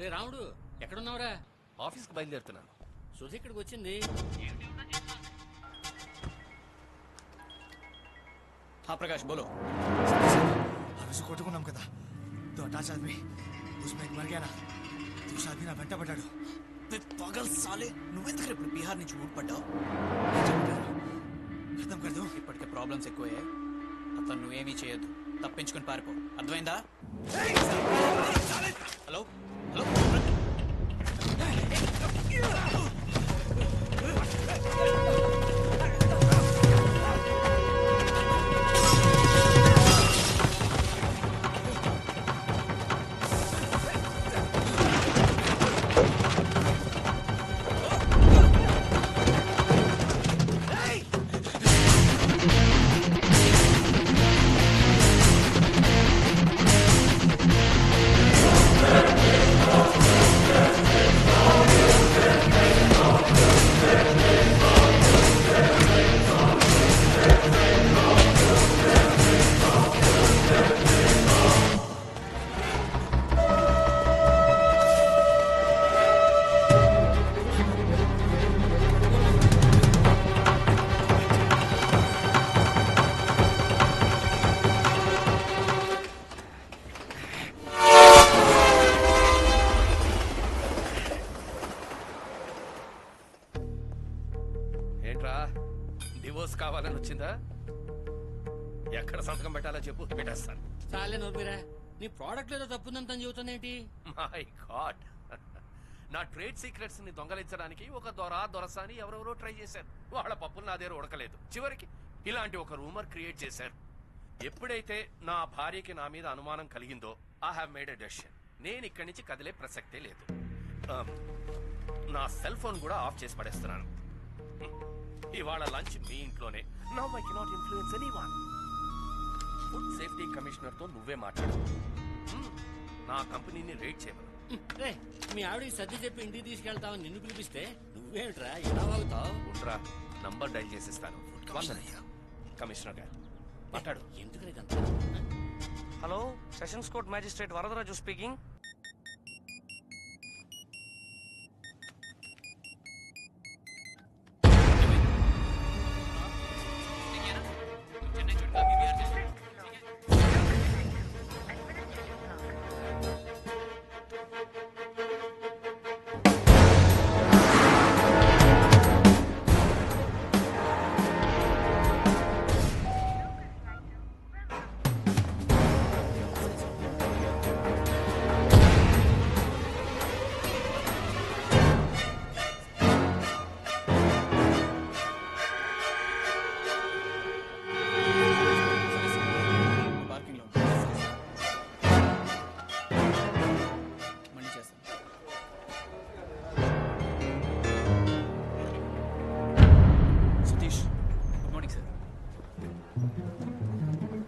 రే రాముడు ఎక్కడున్నావురా? ఆఫీస్కి బయలుదేరుతున్నాను. సుధి ఇక్కడికి వచ్చింది. ప్రకాష్ బోలో. రోజు కొట్టుకున్నాం కదా, तो अटैच आदमी उसमें एक मर गया ना, दूसरा आदमी ना వెంట పడ్డాడు. పగల్ సాలే, నువ్వెందుకు ఇప్పుడు బీహార్ నుంచి ఊడిపడ్డావు? ఖతం కర్ దో. ఇప్పటికే ప్రాబ్లమ్స్ ఎక్కువయ్యాయి. అతను నువ్వేమీ చేయొద్దు, తప్పించుకొని పారిపో. అర్థమైందా? హలో హలో డివోర్స్ కావాలని వచ్చిందా? ఎక్కడ సంతకం పెట్టాలో చెప్పు, పెట్టేస్తాను. చాలే నోర్మిరా, నీ ప్రోడక్ట్ ఏదో తప్పుందని చెబుతానేంటి? మై గాడ్, నా ట్రేడ్ సీక్రెట్స్ ని దొంగలించడానికి ఒక దొరసాని ఎవరెవరో ట్రై చేశారు. వాళ్ళ పప్పులు నా దగ్గర ఉడకలేదు. చివరికి ఇలాంటి ఒక రూమర్ క్రియేట్ చేశారు. ఎప్పుడైతే నా భార్యకి నా మీద అనుమానం కలిగిందో I have made a decision. నేను ఇక్కడి నుంచి కదిలే ప్రసక్తే లేదు. నా సెల్ ఫోన్ కూడా ఆఫ్ చేసి పడేస్తున్నాను. ఇవాళ లంచ్ మీ ఇంట్లోనే. Now I cannot influence anyone. Food safety commissioner తో నువ్వే మాట్లాడు. నా కంపెనీని రేట్ చేయమను. రే, మీ ఆవిడకి సర్ది చెప్పి ఇంటికి తీసుకెళ్తావని నిన్ను పిలిపిస్తే నువ్వేంట్రా ఎలా వాగుతావు? ఉంట్రా, నంబర్ డైల్ చేసిస్తాను. కమిషనర్ గారు మాట్లాడు. ఎందుకు ఇదంతా? Hello, sessions court magistrate Varadaraju speaking.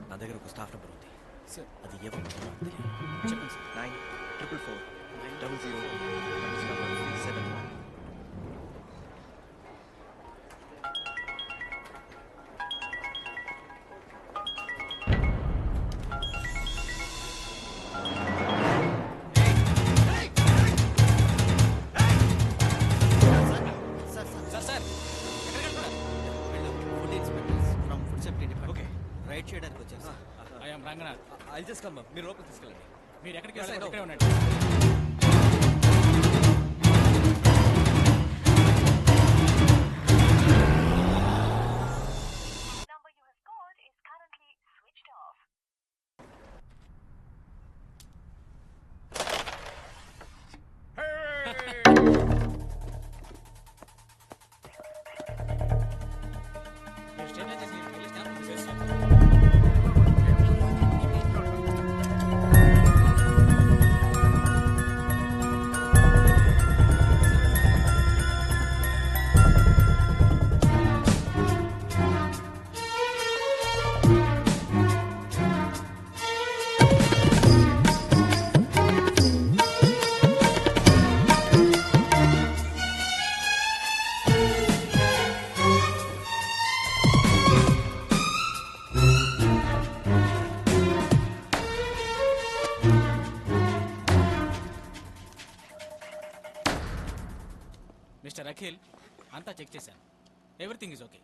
నా దగ్గర ఒక స్టాఫ్ నెంబర్ ఉంది సార్, అది చెప్పండి సార్. 94440007. రైడ్ చేయడానికి వచ్చాను. I'm Ranganath. I'll just come. మీరు లోపలికి తీసుకెళ్ళండి. మీరు ఎక్కడికి వెళ్ళాలి? ఇక్కడే ఉండండి. అఖిల్ అంతా చెక్ చేశాను, everything is okay.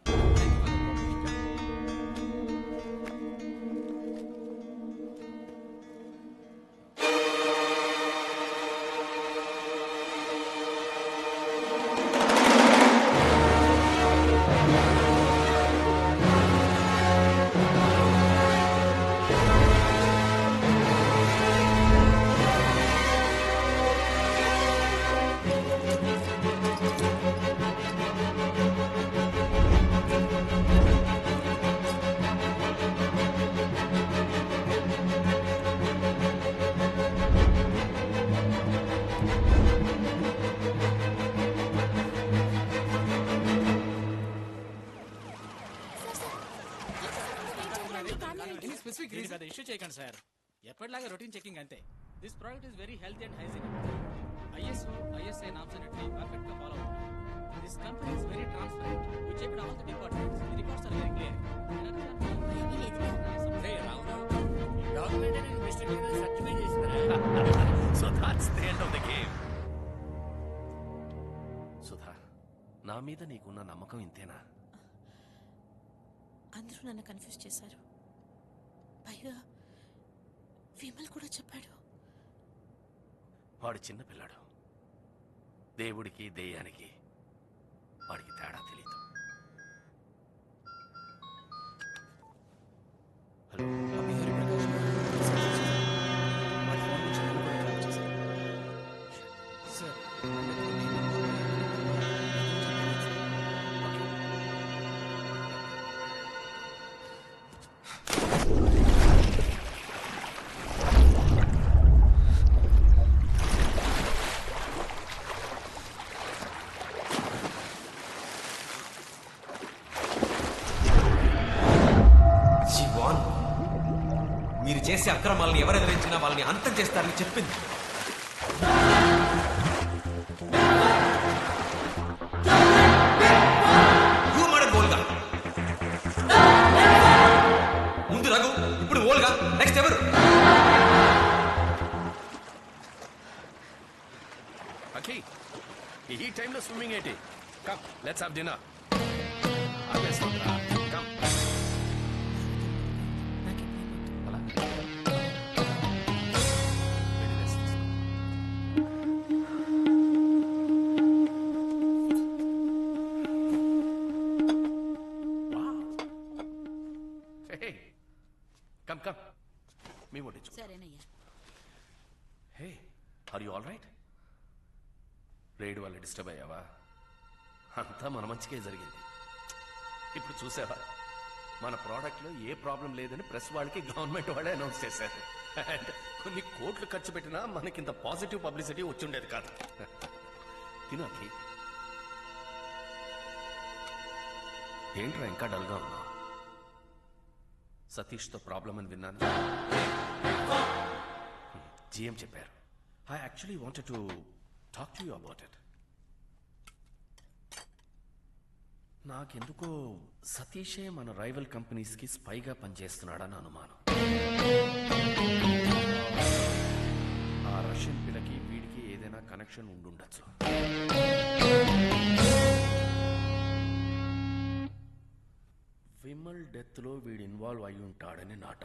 Specific reason అది ఇష్యూ చేయకండి సార్, ఎప్పటిలాగా రొటీన్ చెకింగ్ అంతే. This product is very healthy and hygienic. ISO ISA norms అన్నిటిని పర్ఫెక్ట్ గా ఫాలో అవుతుంది. This company is very transparent. We checked all the departments. The records are very clear. Document నేను mistake certify చేసినారా? So that's the end of the game. Sudha, నా మీద నీకున్న నమ్మకం ఇంతేనా? అందరూ నన్ను కన్ఫ్యూజ్ చేశారు. పైగా విమల్ కూడా చెప్పాడు. వాడు చిన్నపిల్లాడు, దేవుడికి దెయ్యానికి వాడికి తేడా తెలీదు. హలో, అమ్మి హరిప్రకాష్ వాడి ఫోన్ నుంచి నేను కూడా ట్రాక్ చేశాను సార్. మీరు చేసే అక్రమాలను ఎవరు ఎదిరించినా వాళ్ళని అంతం చేస్తారని చెప్పింది. ముందు రఘు, ఇప్పుడు ఓల్గా, నెక్స్ట్ ఎవరు? అఖి, ఈ టైంలో స్విమ్మింగ్ ఏంటి? Come, let's have dinner. Come. అలా వెళ్ళి rest తీసుకో. Wow. Hey, come. మీ వడ్డించు. సరేనయ్యా. Hey, are you all right? Raid వల్ల డిస్టర్బ్ అయ్యావా? అంతా మన మంచికే జరిగింది. ఇప్పుడు చూసావా, మన ప్రోడక్ట్లో ఏ ప్రాబ్లం లేదని ప్రెస్ వాళ్ళకి గవర్నమెంట్ వాళ్ళే అనౌన్స్ చేశారు. అండ్ కొన్ని కోట్లు ఖర్చు పెట్టినా మనకింత పాజిటివ్ పబ్లిసిటీ వచ్చుండేది కాదు. తినకి ఏంట్రా ఇంకా డల్గా ఉన్నా? సతీష్తో ప్రాబ్లం అని విన్నాను. GM చెప్పారు. I actually wanted to talk to you about it. నాకెందుకో సతీషే మన రైవల్ కంపెనీస్కి స్పైగా పనిచేస్తున్నాడని అనుమానం. ఆ రష్యన్ పిల్లకి వీడికి ఏదైనా కనెక్షన్ ఉండుండొచ్చు. విమల్ డెత్లో వీడు ఇన్వాల్వ్ అయి ఉంటాడని నా